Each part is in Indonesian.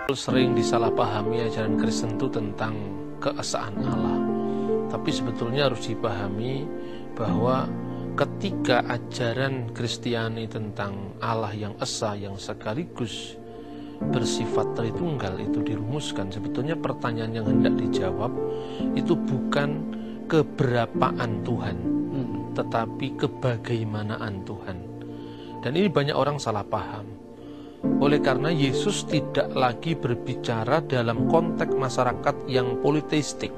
Sering disalahpahami ajaran Kristen itu tentang keesaan Allah. Tapi sebetulnya harus dipahami bahwa ketika ajaran Kristiani tentang Allah yang esa, yang sekaligus bersifat Tritunggal itu dirumuskan, sebetulnya pertanyaan yang hendak dijawab itu bukan keberapaan Tuhan, tetapi kebagaimanaan Tuhan. Dan ini banyak orang salah paham. Oleh karena Yesus tidak lagi berbicara dalam konteks masyarakat yang politeistik,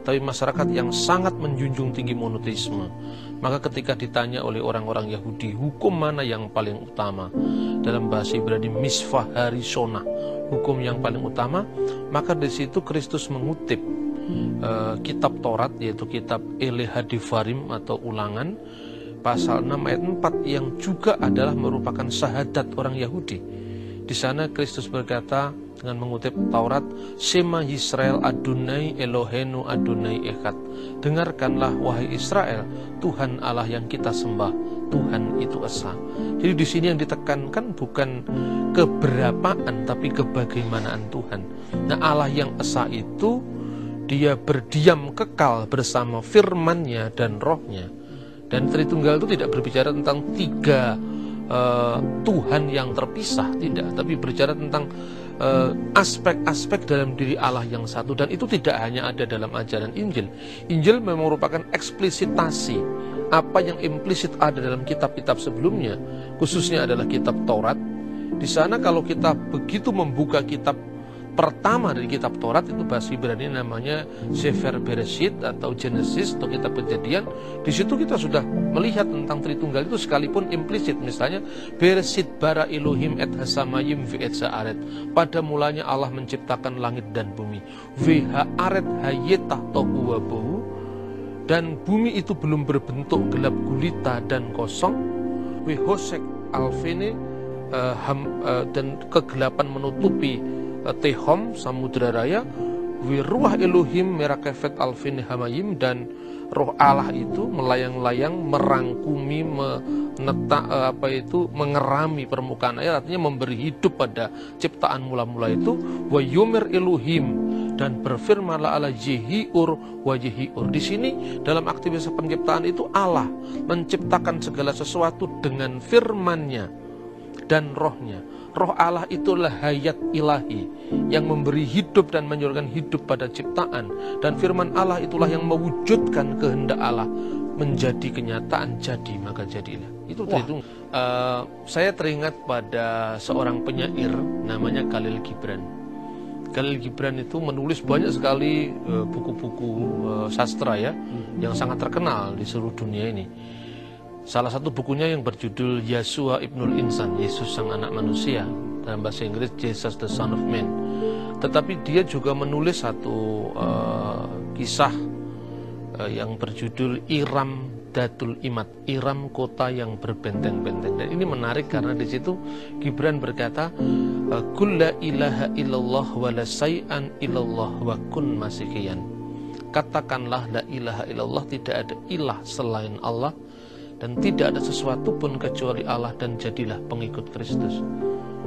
tapi masyarakat yang sangat menjunjung tinggi monoteisme. Maka ketika ditanya oleh orang-orang Yahudi, hukum mana yang paling utama? Dalam bahasa Ibrani, misvah harisona, hukum yang paling utama. Maka di situ Kristus mengutip kitab Taurat, yaitu kitab Eleha Devarim atau Ulangan, pasal 6 ayat 4, yang juga adalah merupakan syahadat orang Yahudi. Di sana Kristus berkata dengan mengutip Taurat, Shema Yisrael Adonai Elohenu Adonai Echad. Dengarkanlah wahai Israel, Tuhan Allah yang kita sembah, Tuhan itu esa. Jadi di sini yang ditekankan bukan keberapaan, tapi kebagaimanaan Tuhan. Nah, Allah yang esa itu Dia berdiam kekal bersama firman-Nya dan roh-Nya. Dan Tritunggal itu tidak berbicara tentang tiga Tuhan yang terpisah, tidak, tapi berbicara tentang aspek-aspek dalam diri Allah yang satu. Dan itu tidak hanya ada dalam ajaran Injil. Injil memang merupakan eksplisitasi apa yang implisit ada dalam kitab-kitab sebelumnya, khususnya adalah kitab Taurat. Di sana kalau kita begitu membuka kitab pertama dari kitab Taurat, itu bahasa Ibrani namanya Sefer Bereshit atau Genesis atau kitab Kejadian. Di situ kita sudah melihat tentang Tritunggal itu sekalipun implisit. Misalnya Bereshit bara Elohim et hasamayim vi et saaret. Pada mulanya Allah menciptakan langit dan bumi. Veha aret hayetah tohu wabohu. Dan bumi itu belum berbentuk, gelap gulita dan kosong. Wehosek alfene dan kegelapan menutupi Tehom, Samudra Raya. Wiruah Elohim merakefet alfin hamayim. Dan roh Allah itu melayang-layang, merangkumi, mengerami permukaan air. Artinya memberi hidup pada ciptaan mula-mula itu. Wa yomer Elohim, dan berfirmanlah Allah Jehiur wa Jehiur. Di sini dalam aktivitas penciptaan itu Allah menciptakan segala sesuatu dengan firman-Nya dan roh-Nya. Roh Allah itulah hayat ilahi yang memberi hidup dan menyuruhkan hidup pada ciptaan. Dan firman Allah itulah yang mewujudkan kehendak Allah menjadi kenyataan, jadi maka jadilah. Itu Tritunggal. Saya teringat pada seorang penyair namanya Khalil Gibran. Khalil Gibran itu menulis banyak sekali buku-buku sastra ya, yang sangat terkenal di seluruh dunia ini. Salah satu bukunya yang berjudul Yeshua Ibnul Insan, Yesus sang anak manusia, dalam bahasa Inggris Jesus the Son of Man. Tetapi dia juga menulis satu kisah yang berjudul Iram Datul Imat, Iram kota yang berbenteng-benteng. Dan ini menarik karena di situ Gibran berkata, Kul la ilaha illallah wa la say'an illallah wa kun masikiyan. Katakanlah la ilaha illallah, tidak ada ilah selain Allah, dan tidak ada sesuatu pun kecuali Allah, dan jadilah pengikut Kristus.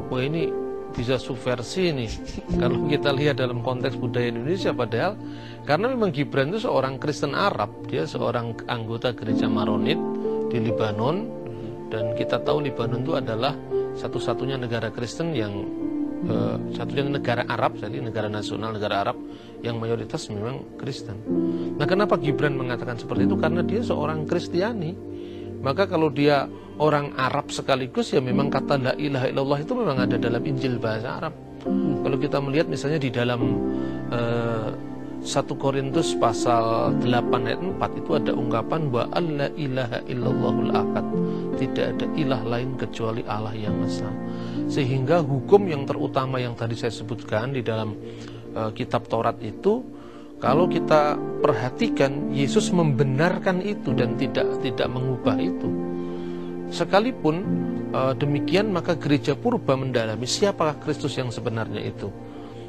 Wah, ini bisa subversi nih kalau kita lihat dalam konteks budaya Indonesia. Padahal karena memang Gibran itu seorang Kristen Arab, dia seorang anggota gereja Maronit di Libanon. Dan kita tahu Libanon itu adalah satu-satunya negara Kristen yang satunya negara Arab, jadi negara nasional, negara Arab yang mayoritas memang Kristen. Nah, kenapa Gibran mengatakan seperti itu? Karena dia seorang Kristiani. Maka kalau dia orang Arab sekaligus, ya memang kata la ilaha illallah itu memang ada dalam Injil bahasa Arab. Kalau kita melihat misalnya di dalam 1 Korintus pasal 8 ayat 4 itu ada ungkapan wa alla ilaha illallahul ahad. Tidak ada ilah lain kecuali Allah yang esa. Sehingga hukum yang terutama yang tadi saya sebutkan di dalam kitab Taurat itu, kalau kita perhatikan, Yesus membenarkan itu dan tidak mengubah itu. Sekalipun demikian, maka gereja purba mendalami siapakah Kristus yang sebenarnya itu.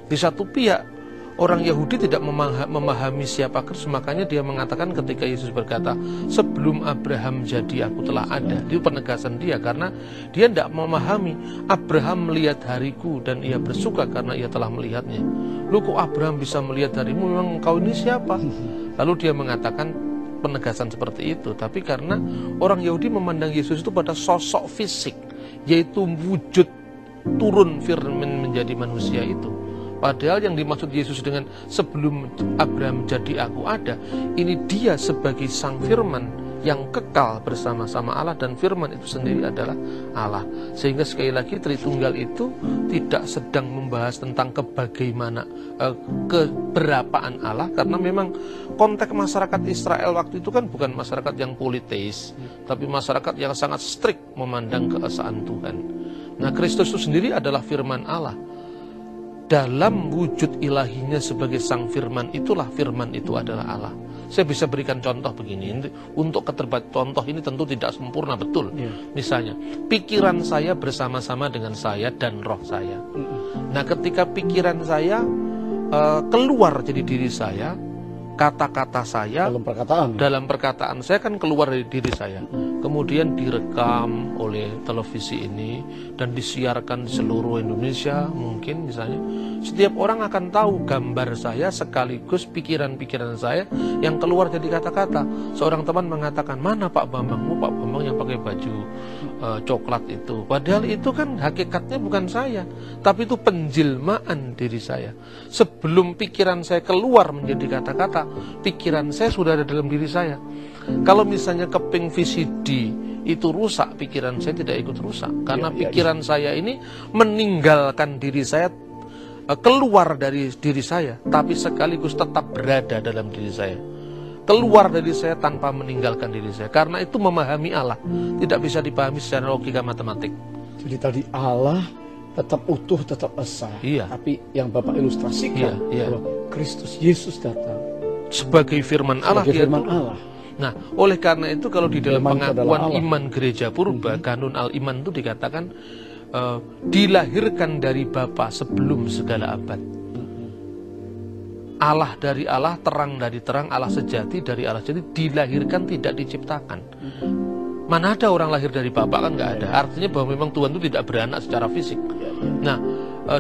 Di satu pihak, orang Yahudi tidak memahami siapa Kristus, makanya dia mengatakan ketika Yesus berkata, sebelum Abraham jadi aku telah ada. Itu penegasan dia, karena dia tidak memahami Abraham melihat hariku dan ia bersuka karena ia telah melihatnya. Lu kok Abraham bisa melihat harimu, memang engkau ini siapa? Lalu dia mengatakan penegasan seperti itu. Tapi karena orang Yahudi memandang Yesus itu pada sosok fisik, yaitu wujud turun firman menjadi manusia itu. Padahal yang dimaksud Yesus dengan sebelum Abraham jadi aku ada, ini dia sebagai sang firman yang kekal bersama-sama Allah, dan firman itu sendiri adalah Allah. Sehingga sekali lagi Tritunggal itu tidak sedang membahas tentang keberapaan Allah, karena memang konteks masyarakat Israel waktu itu kan bukan masyarakat yang politeis, tapi masyarakat yang sangat strict memandang keesaan Tuhan. Nah, Kristus itu sendiri adalah firman Allah. Dalam wujud ilahinya sebagai sang firman, itulah firman itu adalah Allah. Saya bisa berikan contoh begini. Untuk contoh ini tentu tidak sempurna, betul. Misalnya, pikiran saya bersama-sama dengan saya dan roh saya. Nah, ketika pikiran saya keluar jadi diri saya, kata-kata saya dalam perkataan saya kan keluar dari diri saya, kemudian direkam oleh televisi ini dan disiarkan di seluruh Indonesia. Mungkin misalnya setiap orang akan tahu gambar saya sekaligus pikiran-pikiran saya yang keluar jadi kata-kata. Seorang teman mengatakan, mana Pak Bambangmu, Pak Bambang yang pakai baju coklat itu? Padahal itu kan hakikatnya bukan saya, tapi itu penjelmaan diri saya. Sebelum pikiran saya keluar menjadi kata-kata, pikiran saya sudah ada dalam diri saya. Kalau misalnya keping VCD itu rusak, pikiran saya tidak ikut rusak, karena pikiran saya ini meninggalkan diri saya, keluar dari diri saya, tapi sekaligus tetap berada dalam diri saya. Keluar dari saya tanpa meninggalkan diri saya. Karena itu memahami Allah tidak bisa dipahami secara logika matematik. Jadi tadi Allah tetap utuh, tetap esa. Tapi yang Bapak ilustrasikan bahwa Kristus Yesus datang sebagai firman Allah. Allah. Nah, oleh karena itu kalau di dalam pengakuan iman gereja purba, kanun al-iman itu dikatakan dilahirkan dari Bapa sebelum segala abad. Allah dari Allah, terang dari terang, Allah sejati dari Allah. Jadi dilahirkan, tidak diciptakan. Mana ada orang lahir dari Bapa, kan nggak ada. Artinya bahwa memang Tuhan itu tidak beranak secara fisik. Nah,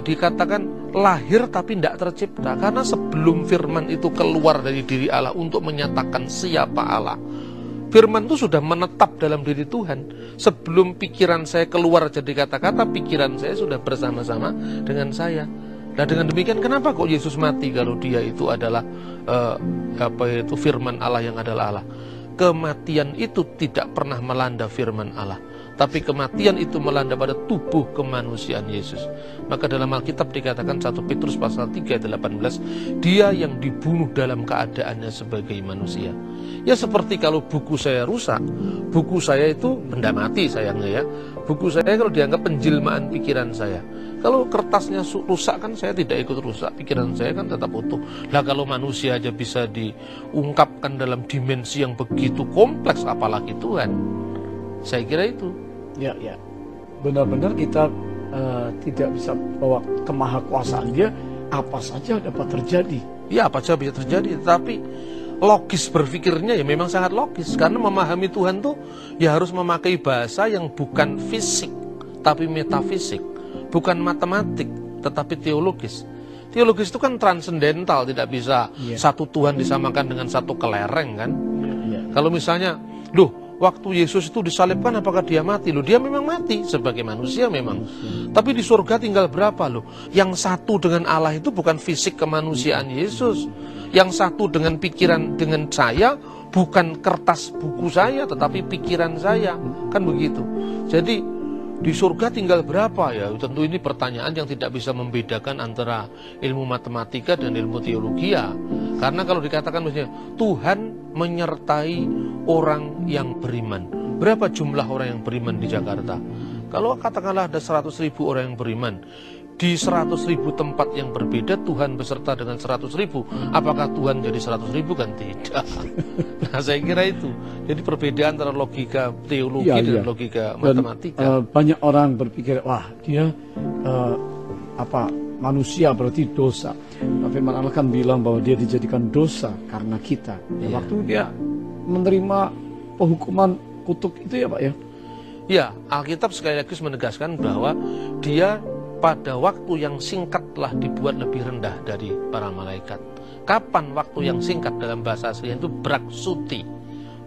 dikatakan lahir tapi tidak tercipta, karena sebelum firman itu keluar dari diri Allah untuk menyatakan siapa Allah, firman itu sudah menetap dalam diri Tuhan. Sebelum pikiran saya keluar jadi kata-kata, pikiran saya sudah bersama-sama dengan saya. Nah, dengan demikian kenapa kok Yesus mati kalau dia itu adalah firman Allah yang adalah Allah? Kematian itu tidak pernah melanda firman Allah, tapi kematian itu melanda pada tubuh kemanusiaan Yesus. Maka dalam Alkitab dikatakan 1 Petrus pasal 3 ayat 18, dia yang dibunuh dalam keadaannya sebagai manusia. Ya seperti kalau buku saya rusak, buku saya itu benda mati sayangnya ya. Buku saya kalau dianggap penjelmaan pikiran saya. Kalau kertasnya rusak kan saya tidak ikut rusak, pikiran saya kan tetap utuh. Lah kalau manusia aja bisa diungkapkan dalam dimensi yang begitu kompleks, apalagi Tuhan. Saya kira itu. Ya. Benar-benar kita tidak bisa bahwa kemahakuasaan dia apa saja dapat terjadi. Ya, apa saja bisa terjadi, tapi logis berpikirnya ya memang sangat logis, karena memahami Tuhan tuh ya harus memakai bahasa yang bukan fisik tapi metafisik, bukan matematik tetapi teologis. Teologis itu kan transendental, tidak bisa satu Tuhan disamakan dengan satu kelereng kan. Kalau misalnya, waktu Yesus itu disalibkan apakah dia mati? Dia memang mati sebagai manusia memang. Tapi di surga tinggal berapa Yang satu dengan Allah itu bukan fisik kemanusiaan Yesus. Yang satu dengan pikiran dengan saya bukan kertas buku saya tetapi pikiran saya. Kan begitu. Jadi di surga tinggal berapa ya? Tentu ini pertanyaan yang tidak bisa membedakan antara ilmu matematika dan ilmu teologi ya. Karena kalau dikatakan misalnya Tuhan menyertai orang yang beriman. Berapa jumlah orang yang beriman di Jakarta? Kalau katakanlah ada 100.000 orang yang beriman, di 100.000 tempat yang berbeda Tuhan beserta dengan 100.000. Apakah Tuhan jadi 100.000? Kan tidak. Nah, saya kira itu. Jadi perbedaan antara logika teologi dan logika matematika. Banyak orang berpikir, wah dia manusia berarti dosa. Nah, firman Allah kan bilang bahwa dia dijadikan dosa karena kita. Ya, waktu dia menerima penghukuman kutuk itu ya Pak ya? Ya, Alkitab sekali lagi menegaskan bahwa dia pada waktu yang singkat telah dibuat lebih rendah dari para malaikat. Kapan waktu yang singkat dalam bahasa asli itu braksuti.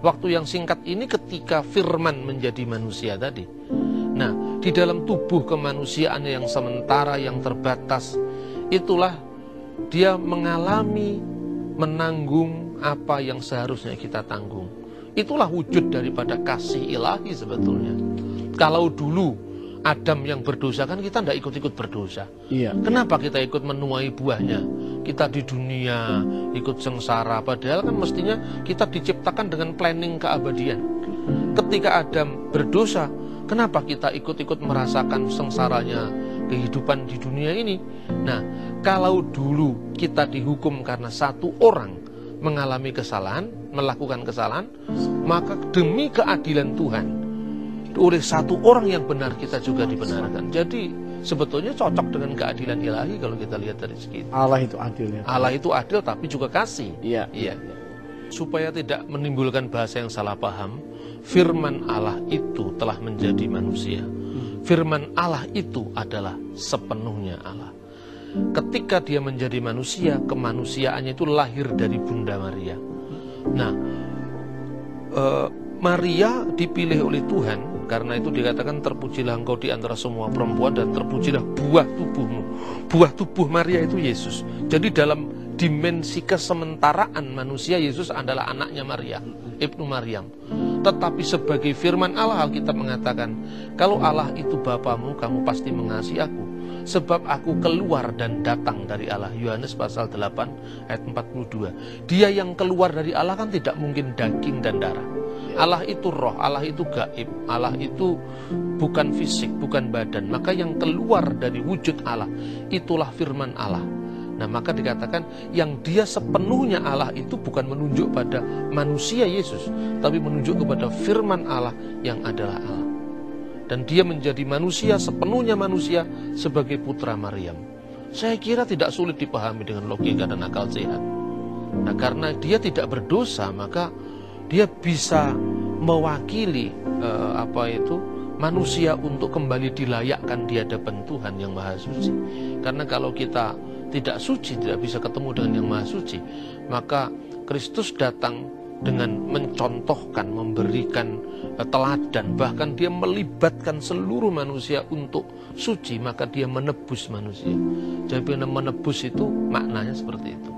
Waktu yang singkat ini ketika firman menjadi manusia tadi. Nah, di dalam tubuh kemanusiaan yang sementara, yang terbatas, itulah dia mengalami, menanggung apa yang seharusnya kita tanggung. Itulah wujud daripada kasih ilahi sebetulnya. Kalau dulu Adam yang berdosa kan kita tidak ikut-ikut berdosa. Iya. Kenapa kita ikut menuai buahnya? Kita di dunia ikut sengsara, padahal kan mestinya kita diciptakan dengan planning keabadian. Ketika Adam berdosa, kenapa kita ikut-ikut merasakan sengsaranya kehidupan di dunia ini? Nah, kalau dulu kita dihukum karena satu orang mengalami kesalahan, melakukan kesalahan, maka demi keadilan Tuhan, oleh satu orang yang benar kita juga dibenarkan. Jadi sebetulnya cocok dengan keadilan ilahi kalau kita lihat dari segi itu. Allah itu adil ya. Allah itu adil tapi juga kasih. Iya. Supaya tidak menimbulkan bahasa yang salah paham, firman Allah itu telah menjadi manusia. Firman Allah itu adalah sepenuhnya Allah. Ketika dia menjadi manusia, kemanusiaannya itu lahir dari Bunda Maria. Nah, Maria dipilih oleh Tuhan, karena itu dikatakan terpujilah engkau di antara semua perempuan dan terpujilah buah tubuhmu. Buah tubuh Maria itu Yesus. Jadi dalam dimensi kesementaraan manusia, Yesus adalah anaknya Maria, Ibnu Maryam. Tetapi sebagai firman Allah, Alkitab mengatakan, kalau Allah itu Bapamu, kamu pasti mengasihi aku, sebab aku keluar dan datang dari Allah. Yohanes pasal 8 ayat 42. Dia yang keluar dari Allah kan tidak mungkin daging dan darah. Allah itu roh, Allah itu gaib, Allah itu bukan fisik, bukan badan. Maka yang keluar dari wujud Allah, itulah firman Allah. Nah, maka dikatakan yang dia sepenuhnya Allah itu bukan menunjuk pada manusia Yesus, tapi menunjuk kepada firman Allah yang adalah Allah. Dan dia menjadi manusia, sepenuhnya manusia sebagai putra Maryam. Saya kira tidak sulit dipahami dengan logika dan akal sehat. Nah, karena dia tidak berdosa, maka dia bisa mewakili manusia untuk kembali dilayakkan di hadapan Tuhan yang Maha Suci. Karena kalau kita tidak suci, tidak bisa ketemu dengan yang Maha Suci, maka Kristus datang dengan mencontohkan, memberikan teladan, bahkan dia melibatkan seluruh manusia untuk suci, maka dia menebus manusia. Jadi menebus itu maknanya seperti itu.